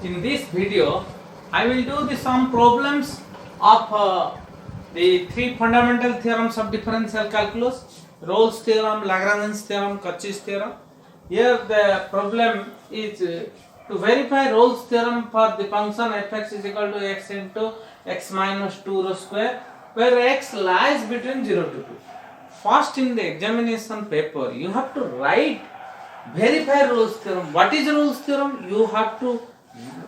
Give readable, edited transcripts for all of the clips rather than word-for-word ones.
In this video, I will do some problems of the three fundamental theorems of differential calculus: Rolle's theorem, Lagrange's theorem, Cauchy's theorem. Here the problem is to verify Rolle's theorem for the function fx is equal to x into x minus 2 rho square, where x lies between 0 to 2. First, in the examination paper, you have to verify Rolle's theorem. What is Rolle's theorem?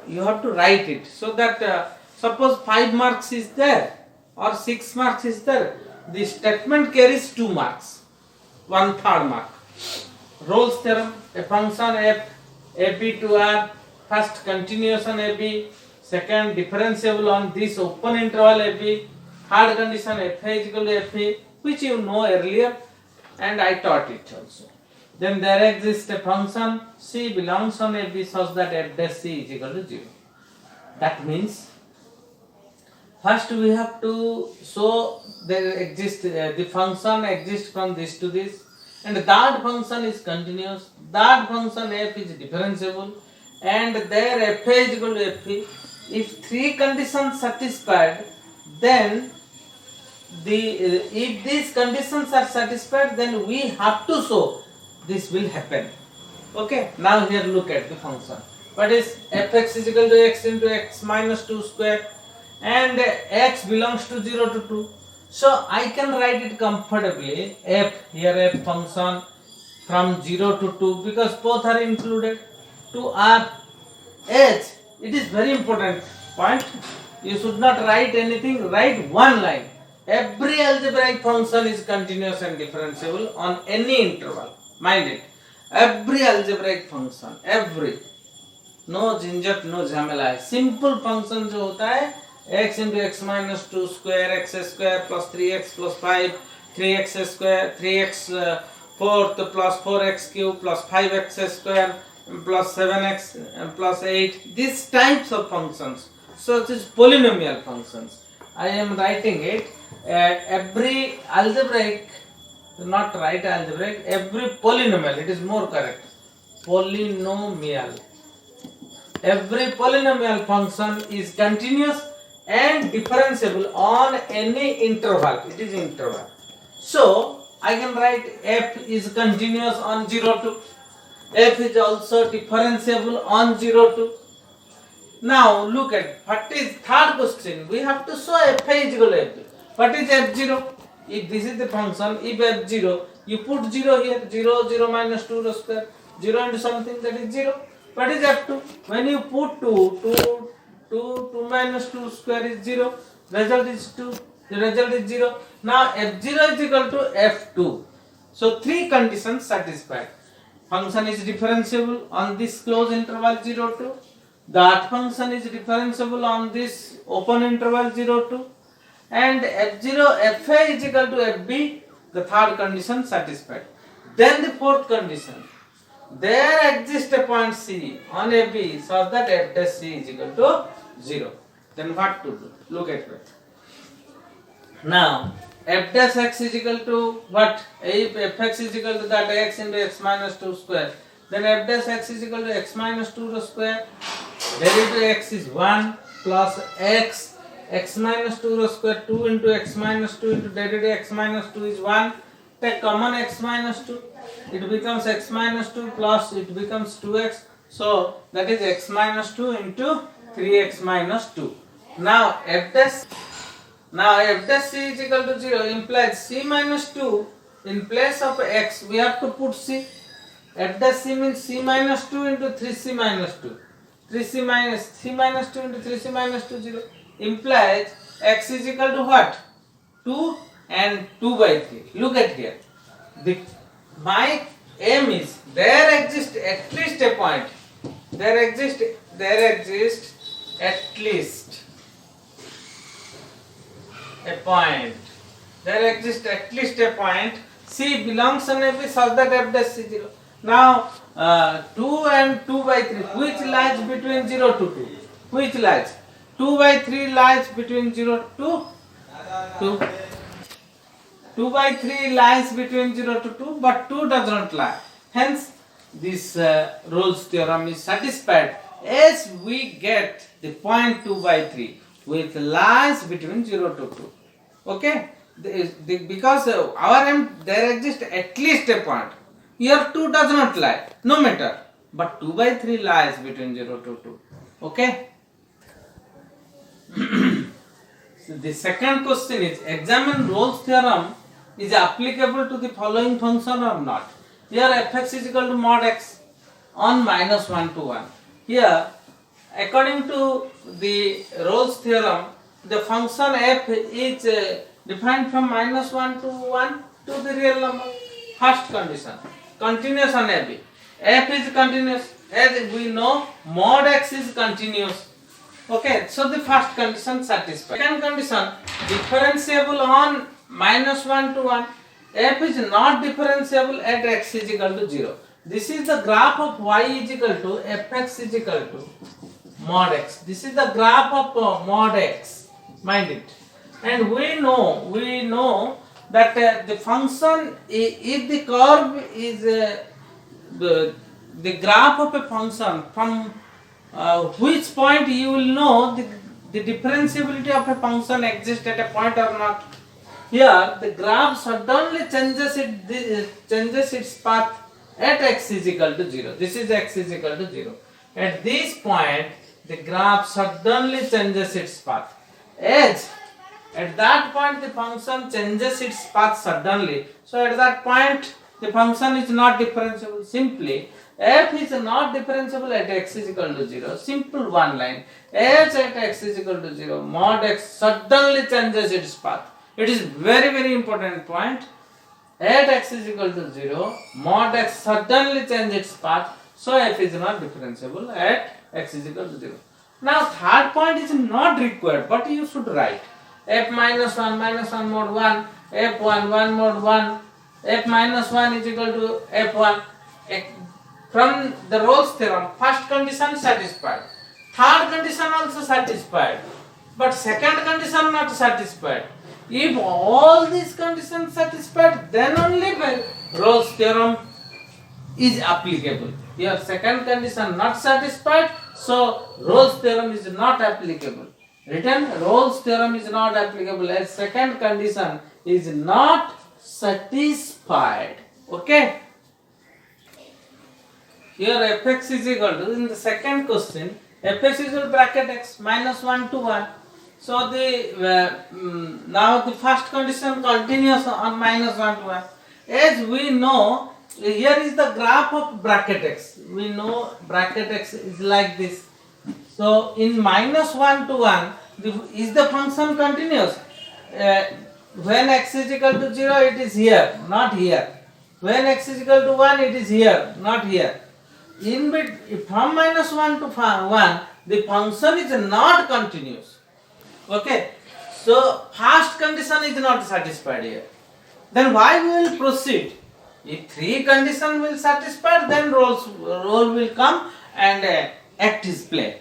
You have to write it, so that suppose 5 marks is there or 6 marks is there, the statement carries 2 marks, 1/3 mark. Rolle's theorem: a function f ab to r, first continuation ab, second differentiable on this open interval ab, third condition f is equal to f, which you know earlier and I taught it also. Then there exists a function c belongs on AB such that f dash c is equal to 0. That means first we have to show there exists the function exists from this to this, and that function is continuous, that function f is differentiable, and there f is equal to f. If three conditions satisfied, then if these conditions are satisfied, then we have to show this will happen. Okay, now here look at the function. What is fx is equal to x into x minus 2 square, and x belongs to 0 to 2. So I can write it comfortably, f function from 0 to 2, because both are included, to r h. It is very important point. You should not write anything, write one line. Every algebraic function is continuous and differentiable on any interval. Mind it, every algebraic function, every, no झंझट no झमेला है. Simple function जो होता है x into x minus 2 square, x square plus 3x plus 5, 3x square, 3x fourth plus 4x cube plus 5x square plus 7x plus 8. These types of functions, so it is polynomial functions. I am writing it. Every algebraic, not right algebraic, every polynomial, it is more correct, polynomial, every polynomial function is continuous and differentiable on any interval. It is interval. So I can write f is continuous on 0 to, f is also differentiable on 0 to. Now look at what is third question. We have to show f is equal to f. What is f0? If this is the function, if f0, you put 0 here, 0, 0 minus 2 rho square, 0 into something, that is 0. What is f2? When you put 2 minus 2 square is 0, result is 2, the result is 0. Now f0 is equal to f2. So three conditions satisfied. Function is differentiable on this closed interval 0 to, that function is differentiable on this open interval 0 to, and f0 fa is equal to fb, the third condition satisfied. Then the fourth condition, there exists a point c on ab such that f dash c is equal to 0. Then what to do? Look at it. Now f dash x is equal to what? If fx is equal to that x into x minus 2 square, then f dash x is equal to x minus 2 rho square, derivative x is 1 plus x minus 2 rho square, 2 into x minus 2 into derivative x minus 2 is 1. Take common x minus 2, it becomes x minus 2 plus it becomes 2x. So that is x minus 2 into 3x minus 2. Now f dash c is equal to 0 implies c minus 2. In place of x we have to put c. F dash c means c minus 2 into 3c minus 2. 3c minus c minus 2 into 3c minus 2, 0, implies x is equal to what? 2 and 2 by 3. Look at here. My aim is there exists at least a point. There exists at least a point. There exists at least a point. C belongs on AB such that f dash c 0. Now 2 and 2 by 3, which lies between 0 to 2? Which lies? 2 by 3 lies between 0 to 2. 2 by 3 lies between 0 to 2, but 2 does not lie. Hence, this Rolle's theorem is satisfied as we get the point 2 by 3 which lies between 0 to 2. Okay, because our M there exists at least a point. Here 2 does not lie, no matter, but 2 by 3 lies between 0 to 2. Okay. So the second question is, examine Rolle's theorem is applicable to the following function or not. Here fx is equal to mod x on minus 1 to 1. Here, according to the Rolle's theorem, the function f is defined from minus 1 to 1 to the real number. First condition, continuous on AB. F is continuous. As we know, mod x is continuous. Okay, so the first condition satisfied. Second condition, differentiable on minus 1 to 1. F is not differentiable at x is equal to 0. This is the graph of y is equal to fx is equal to mod x. This is the graph of mod x. Mind it. And we know that the function, if the curve is the graph of a function, from which point you will know the differentiability of a function exists at a point or not. Here the graph suddenly changes its path at x is equal to 0. This is x is equal to 0. At this point the graph suddenly changes its path. As at that point the function changes its path suddenly. So at that point the function is not differentiable. Simply f is not differentiable at x is equal to 0. Simple one line. As at x is equal to 0, mod x suddenly changes its path. It is very important point. At x is equal to 0, mod x suddenly changes its path. So f is not differentiable at x is equal to 0. Now third point is not required, but you should write f minus 1 mod 1, f1 1 mod 1, f minus 1 is equal to f1. From the Rolle's theorem, first condition satisfied, third condition also satisfied, but second condition not satisfied. If all these conditions satisfied, then only Rolle's theorem is applicable. Here second condition not satisfied, so Rolle's theorem is not applicable. Written, Rolle's theorem is not applicable as second condition is not satisfied. Okay. Here fx is equal to, in the second question, fx is equal to bracket x minus 1 to 1. So the now the first condition continues on minus 1 to 1. As we know, here is the graph of bracket x. We know bracket x is like this. So in minus 1 to 1, is the function continuous? When x is equal to 0, it is here, not here. When x is equal to 1, it is here, not here. From minus 1 to 1, the function is not continuous. Okay, so first condition is not satisfied here. Then why we will proceed? If three conditions will satisfy, then Rolle will come and act his play.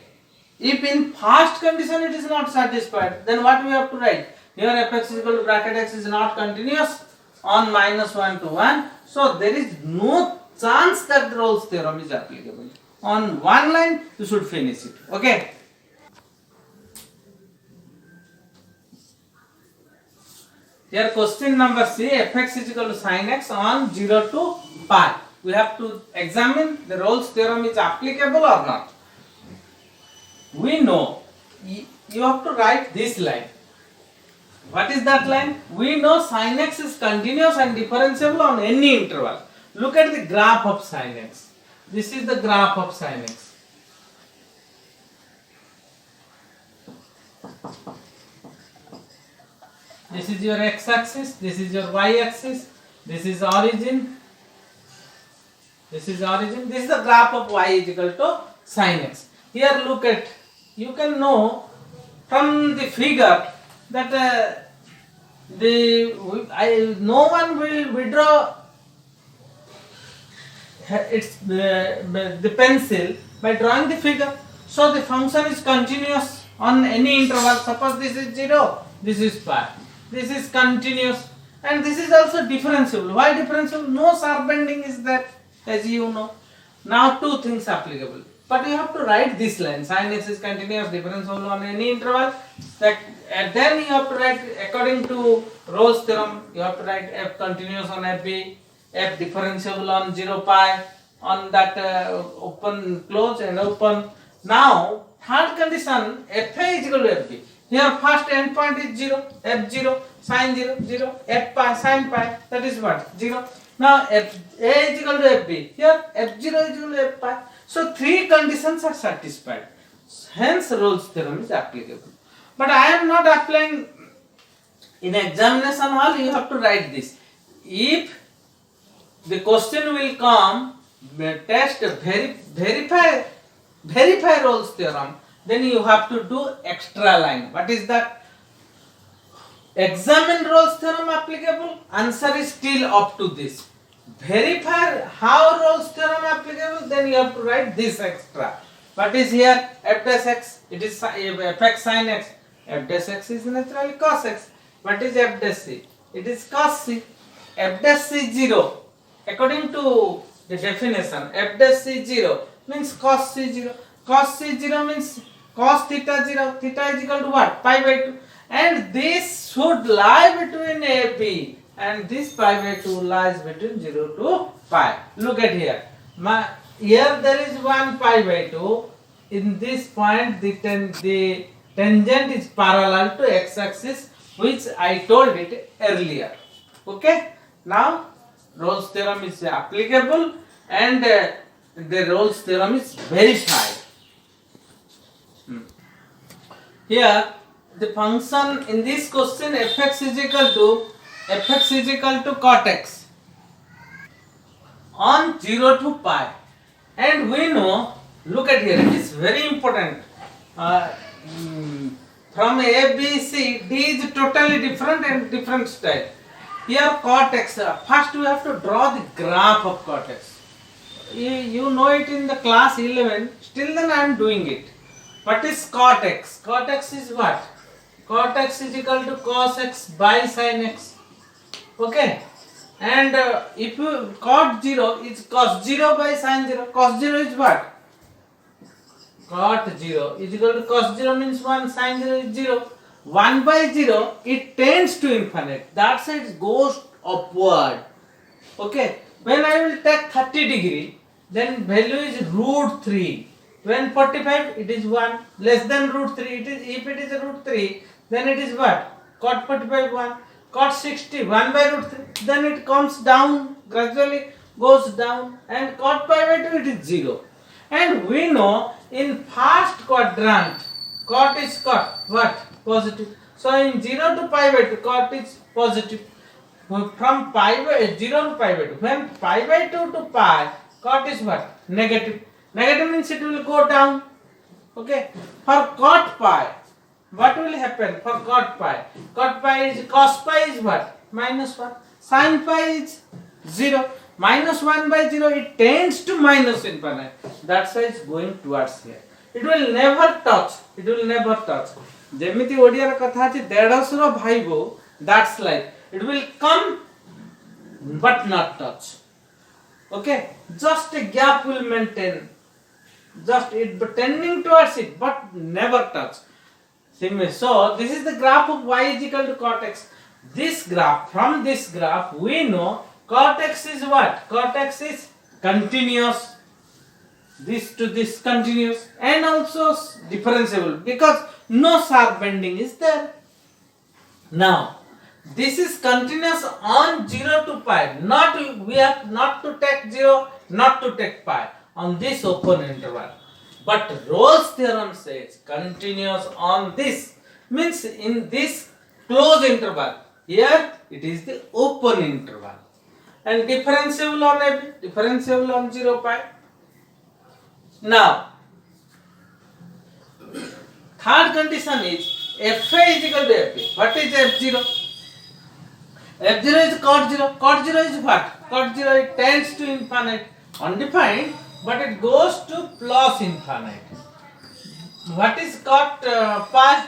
If in first condition it is not satisfied, then what we have to write? Here fx is equal to bracket x is not continuous on minus 1 to 1. So there is no chance that Rolle's theorem is applicable. On one line you should finish it. Okay. Here question number C, fx is equal to sin x on 0 to pi. We have to examine the Rolle's theorem is applicable or not. We know, you have to write this line. What is that line? We know sin x is continuous and differentiable on any interval. Look at the graph of sin x. This is the graph of sin x. This is your x-axis, this is your y-axis, this is origin, this is origin, this is the graph of y is equal to sin x. Here look at, you can know from the figure that no one will withdraw the pencil by drawing the figure. So the function is continuous on any interval. Suppose this is 0, this is pi. This is continuous and this is also differentiable. Why differentiable? No sharp bending is there, as you know. Now two things applicable. but you have to write this line. Sin x is continuous, differentiable on any interval. And then you have to write according to Rolle's theorem. You have to write f continuous on fb, f differentiable on 0 pi, on that open, close and open. Now third condition, fa is equal to fb. Here first endpoint is 0, f0, sin 0, 0, f pi, sin pi, that is what? 0. Now f a is equal to fb. Here f0 is equal to f pi. So three conditions are satisfied. Hence Rolle's theorem is applicable. But I am not applying in examination hall. You have to write this. If the question will come, test verify Rolle's theorem, then you have to do extra line. What is that? Examine Rolle's theorem applicable? Answer is still up to this. Verify how Rolle's theorem applicable, then you have to write this extra. What is here? F dash x, it is fx sin x. F dash x is naturally cos x. What is f dash c? It is cos c. F dash c 0. According to the definition, f dash c 0 means cos c 0. Cos c 0 means cos theta 0. Theta is equal to what? Pi by 2. And this should lie between AB. And this pi by 2 lies between 0 to pi. Look at here. Here there is 1 pi by 2. In this point, the tangent is parallel to x-axis, which I told it earlier. Okay. Now, Rolle's theorem is applicable and the Rolle's theorem is verified. Here, the function in this question fx is equal to cot x on 0 to pi. And we know, look at here, it is very important. From A, B, C, D is totally different and different style. Here cot x, first we have to draw the graph of cot x. You know it in the class 11, still then I am doing it. What is cot x? Cot x is what? Cot x is equal to cos x by sin x. Okay. And if you cot 0 is cos 0 by sin 0. Cos 0 is what? Cot 0 is equal to cos 0 means 1, sin 0 is 0. 1 by 0, it tends to infinite. That side it goes upward. Okay. When I will take 30 degree, then value is root 3. When 45, it is 1. Less than root 3, it is, if it is root 3, then it is what? Cot 45, 1. Cot 60, 1 by root 3. Then it comes down, gradually goes down. And cot pi by 2, it is 0. And we know in first quadrant, cot is cot, what? Positive. So in 0 to pi by 2, cot is positive. From pi by 0 to pi by 2. When pi by 2 to pi, cot is what? Negative. Negative means it will go down. Okay. For cot pi, what will happen for cot pi? Cot pi is, cos pi is what? Minus 1. Sin pi is 0. Minus 1 by 0, it tends to minus infinite. That's why it's going towards here. It will never touch. It will never touch. ଯେମିତି ଓଡ଼ିଆର କଥା ଅଛି ଦେଢ଼ଶୁର ଭାଇବ, that's like it will come but not touch. Okay, just a gap will maintain, just it tending towards it but never touch. So this is the graph of y is equal to cot x. This graph, from this graph we know cot x is what? Cot x is continuous. This to this continuous and also differentiable because no sharp bending is there. Now this is continuous on 0 to pi. We have not to take 0, not to take pi on this open interval. But Rolle's theorem says continuous on this, means in this closed interval. Here it is the open interval. And differentiable on a, differentiable on 0 pi. Now, third condition is fa is equal to fp. What is f0? F0 is cot 0. Cot 0 is what? Cot 0 it tends to infinite, undefined, but it goes to plus infinite. What is cot pi?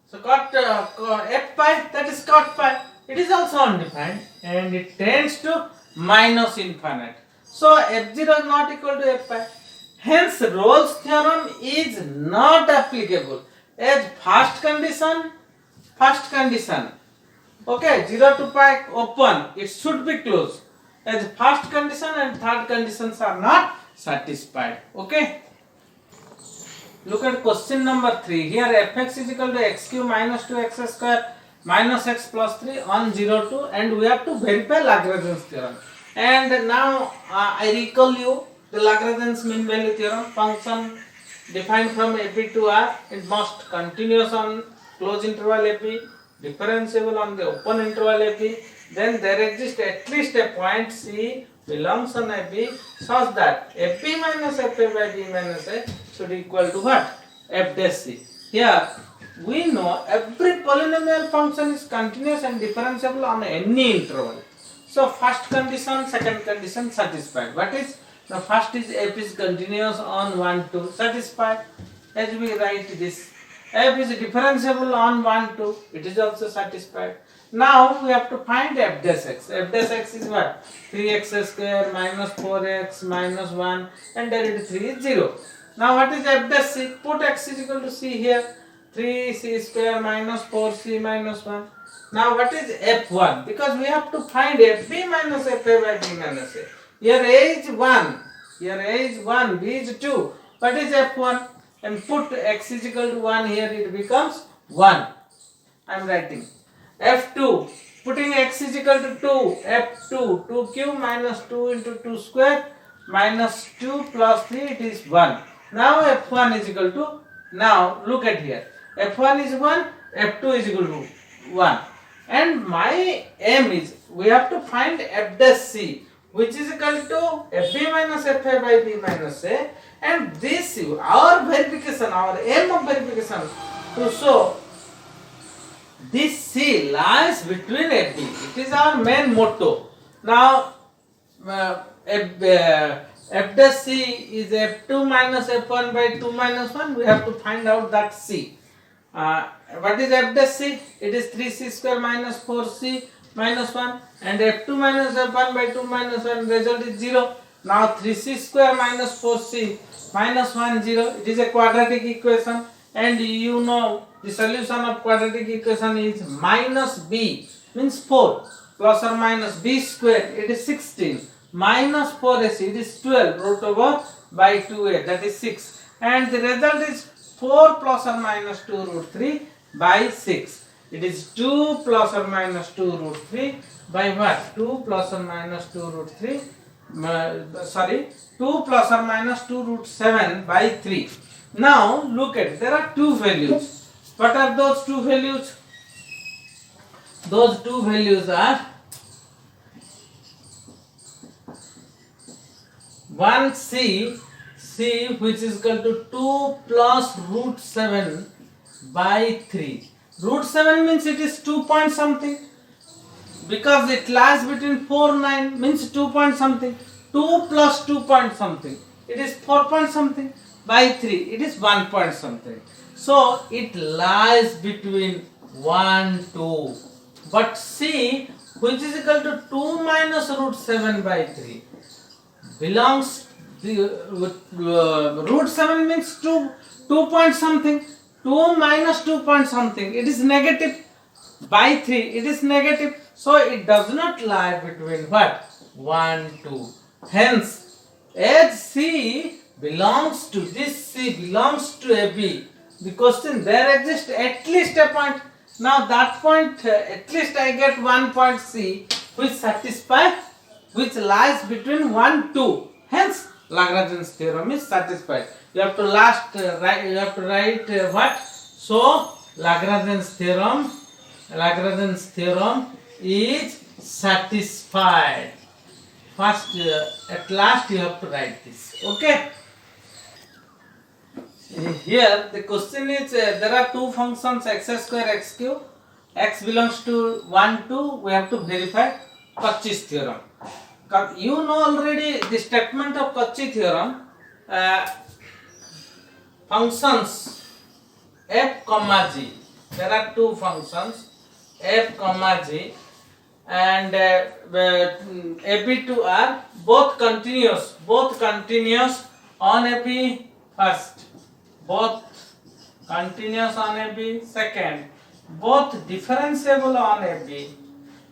So cot f pi, that is cot pi. It is also undefined and it tends to minus infinite. So f0 is not equal to f pi. Hence, Rolle's theorem is not applicable as first condition. Okay, 0 to pi open, it should be closed. As first condition and third conditions are not satisfied. Okay. Look at question number 3. Here fx is equal to x cube minus 2x square minus x plus 3 on 0 to, and we have to verify Lagrange's theorem. And now I recall you the Lagrange's mean value theorem. Function defined from AP to R, it must continuous on closed interval AP, differentiable on the open interval AP. Then there exists at least a point C belongs on AP such that AP minus FA by B minus A should equal to what? F dash C. Here we know every polynomial function is continuous and differentiable on any interval. So first condition, second condition satisfied. What is? The first is f is continuous on 1, 2, satisfied. As we write this, f is differentiable on 1, 2, it is also satisfied. Now we have to find f dash x. F dash x is what? 3x square minus 4x minus 1, and derivative 3 is 0. Now what is f dash c? Put x is equal to c here. 3c square minus 4c minus 1. Now what is f1? Because we have to find fb minus fa by b minus a. Here a is 1, here a is 1, b is 2. What is f1? And put x is equal to 1 here, it becomes 1. I am writing. f2, putting x is equal to 2, f2, 2 cube minus 2 into 2 square minus 2 plus 3, it is 1. Now f1 is equal to, now look at here, f1 is 1, f2 is equal to 1. And my aim is, we have to find f dash c, which is equal to fb minus fa by b minus a, and this our verification, our aim of verification to show this c lies between fb. It is our main motto. Now f dash c is f2 minus f1 by 2 minus 1. We have to find out that c. What is f dash c? It is 3c square minus 4c minus 1, and f2 minus f1 by 2 minus 1, result is 0. Now 3c square minus 4c minus 1, 0. It is a quadratic equation, and you know the solution of quadratic equation is minus b means 4 plus or minus b square, it is 16, minus 4ac, it is 12 root over by 2a, that is 6, and the result is 4 plus or minus 2 root 3 by 6. It is 2 plus or minus 2 root 3 by what? 2 plus or minus 2 root 3, 2 plus or minus 2 root 7 by 3. Now look at, there are two values. What are those two values? Those two values are 1c, c which is equal to 2 plus root 7 by 3. Root 7 means it is 2 point something, because it lies between 4 9 means 2 point something. 2 plus 2 point something, it is 4 point something, by 3 it is 1 point something. So it lies between 1 2. But c which is equal to 2 minus root 7 by 3 belongs root 7 means 2 point something, 2 minus 2 point something, it is negative, by 3 it is negative, so it does not lie between what? 1 2. Hence as c belongs to, this c belongs to AB, the question, there exists at least a point. Now that point, at least I get one point c which satisfies, which lies between 1 2. Hence Lagrange's theorem is satisfied. You have to write what? So Lagrange's theorem is satisfied. First, at last you have to write this. Okay. Here the question is, there are two functions x square x cube, x belongs to 1 2. We have to verify Cauchy's theorem. You know already the statement of Cauchy theorem. Functions f comma g, there are two functions f comma g, and AB to R, both continuous on AB first, both continuous on AB second, both differentiable on AB.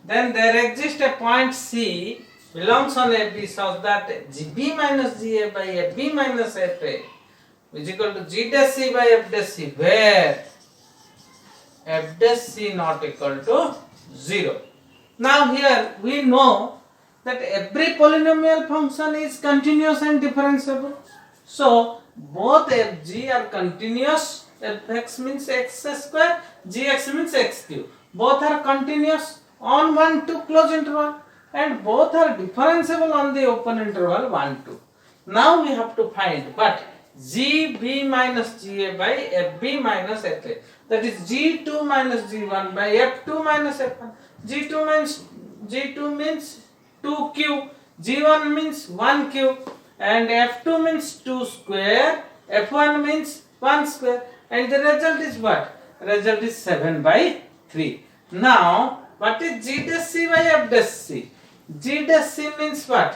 Then there exists a point C belongs on AB such that GB minus GA by AB minus FA is equal to G dash C by F dash C, where F dash C not equal to 0. Now here we know that every polynomial function is continuous and differentiable. So both fg are continuous. Fx means x square, gx means x cube. Both are continuous on 1 to close interval, and both are differentiable on the open interval 1 2. Now we have to find, but gb minus ga by fb minus fa, that is g2 minus g1 by f2 minus f1. g2 means 2 cube, g1 means 1 cube, and f2 means 2 square, f1 means 1 square, and the result is what? Result is 7 by 3. Now what is g dash c by f dash c? G dash c means what?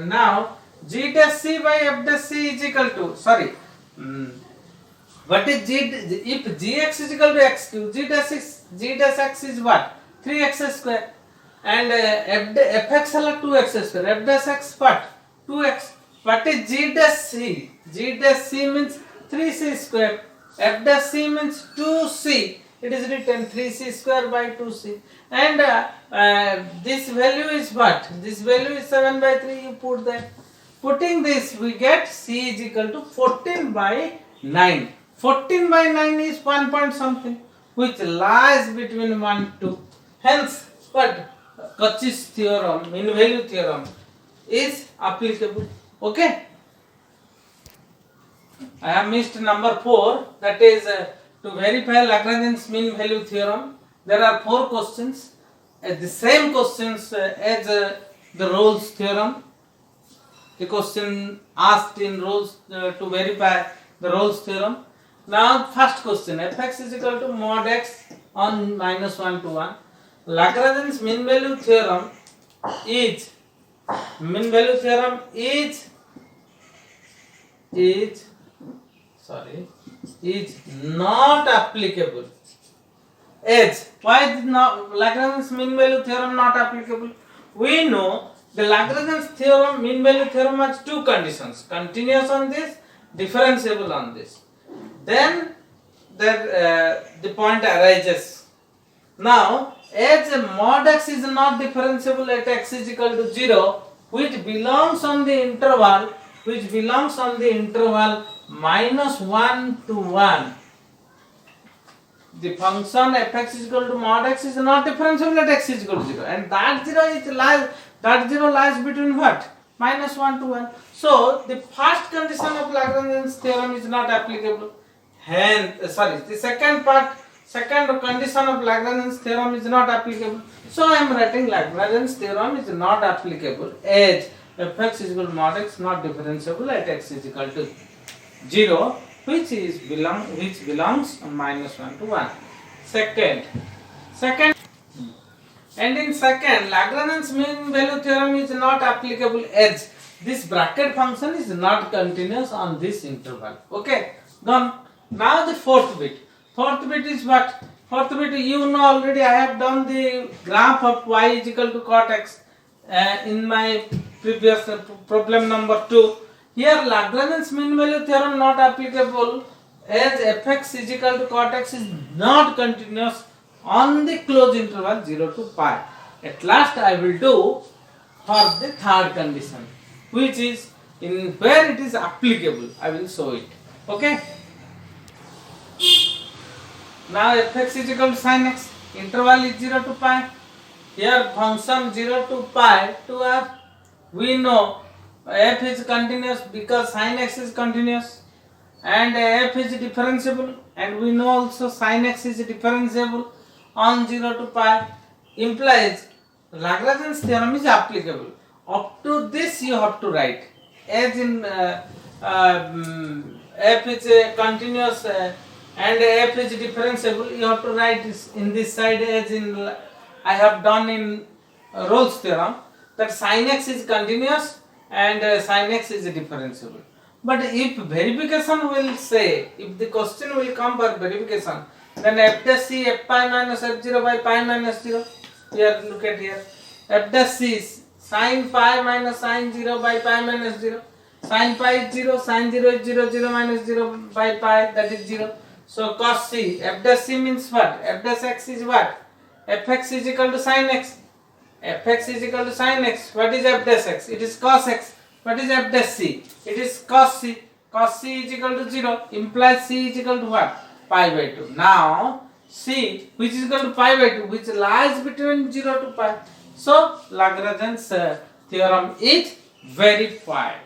Now g dash c by f dash c is equal to, what is g? If gx is equal to x cube, g dash x is what? 3x square, and fx is 2x square, f dash x what? 2x. What is g dash c? G dash c means 3c square, f dash c means 2c. It is written 3c square by 2c, and this value is what? This value is 7 by 3. You put that. Putting this, we get c is equal to 14 by 9. 14 by 9 is 1 point something, which lies between 1 and 2. Hence, what? Cauchy's theorem, mean value theorem, is applicable. Okay? I have missed number 4, that is to verify Lagrange's mean value theorem. There are 4 questions, the same questions as the Rolle's theorem. The question asked in Rolle's to verify the Rolle's theorem. Now first question, fx is equal to mod x on minus 1 to 1. Lagrange's mean value theorem is not applicable. As why is not Lagrange's mean value theorem not applicable? We know the Lagrange's theorem, mean value theorem, has 2 conditions: continuous on this, differentiable on this. Then the point arises. Now, as mod x is not differentiable at x is equal to 0, which belongs on the interval minus 1 to 1. The function fx is equal to mod x is not differentiable at x is equal to 0, and that 0 lies between what? Minus 1 to 1. So the first condition of Lagrange's theorem is not applicable. Hence, the second condition of Lagrange's theorem is not applicable. So I am writing Lagrange's theorem is not applicable as fx is equal to mod x not differentiable at x is equal to 0, which belongs on minus 1 to 1. Second, and in second, Lagrange's mean value theorem is not applicable as this bracket function is not continuous on this interval. Okay, done. Now the fourth bit. Fourth bit is what? Fourth bit, you know already. I have done the graph of y is equal to cot x in my previous problem number 2. Here Lagrange's mean value theorem not applicable as fx is equal to cot x is not continuous on the closed interval 0 to pi. At last I will do for the third condition, which is in where it is applicable. I will show it. Okay. Now fx is equal to sin x, interval is 0 to pi. Here function 0 to pi to f. We know f is continuous because sin x is continuous, and f is differentiable, and we know also sin x is differentiable on 0 to pi, implies Lagrange's theorem is applicable. Up to this you have to write as in f is continuous and f is differentiable. You have to write this in this side as in I have done in Rolle's theorem, that sin x is continuous and sin x is differentiable. But if verification will say, if the question will come for verification, then f dash c f pi minus f0 by pi minus 0. Here, look at here. F dash c is sin pi minus sin 0 by pi minus 0. Sin pi is 0, sin 0 is 0, 0 minus 0 by pi, that is 0. So cos c, f dash c means what? F dash x is what? Fx is equal to sin x. Fx is equal to sin x. What is f dash x? It is cos x. What is f dash c? It is cos c. Cos c is equal to 0. Implies c is equal to what? Pi by 2. Now c, which is equal to pi by 2, which lies between 0 to pi. So Lagrange's theorem is verified.